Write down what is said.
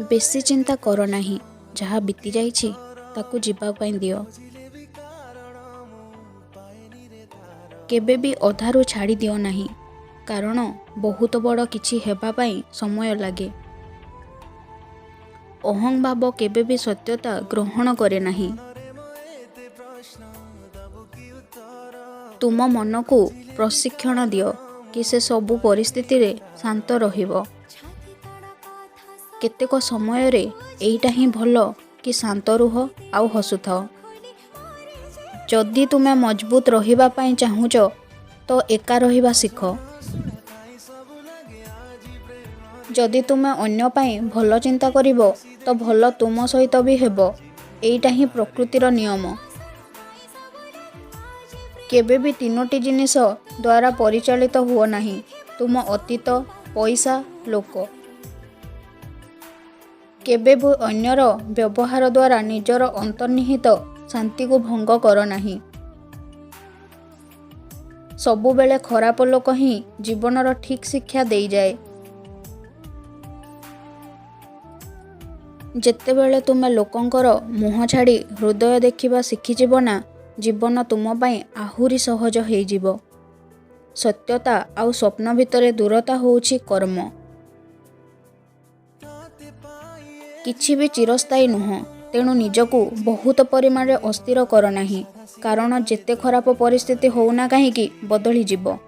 बेसी चिंता कर नाही, जहाँ बीती जाइछि ताकू जीवा पाई दियो। केबे भी अधारू छाड़ी दियो नाही, कारण बहुत बड़ किछि हेबा पाई समय लागे। अहं भाव केबे भी सत्यता ग्रहण करे नाही। तुम मन को प्रशिक्षण दियो कि से सबु परिस्थिति रे शांत रहिबो। केतेक समय रे एइटा ही भलो कि शांत रुह आउ हसुथाओ। जदि तुमे मजबूत रहिबा पाई चाहुच तो एका रहिबा सिख। जदि तुमे अन्य पाई भलो चिंता करिबो तो भलो तुम सहित भी हेबो। एइटा ही प्रकृतिर नियम। केबे भी तीनोटी जिनिस द्वारा परिचालित हुओ नाही, तुम अतीत, पैसा, लोक। केबे भी अन्यर व्यवहार द्वारा निजर अंतर्निहित शांति को भंग कर नाही। सबु बेले खराप लोक ही जीवनर ठीक शिक्षा दे जाए। जेते बेले तुमे लोकंकर मुह छाड़ी हृदय देखिबा शिखि जीव ना, जीवन तुम पाई आहुरी सहज हो जीवो। सत्यता आउ स्वप्न भितरे दूरता होउछि कर्म। किछि भी चिरस्थायी नुह, तेणु निजकू बहुत परिमाण अस्थिर कर नाही, कारण जेते खराब परिस्थिति होउना काहीकि बदली जीवो।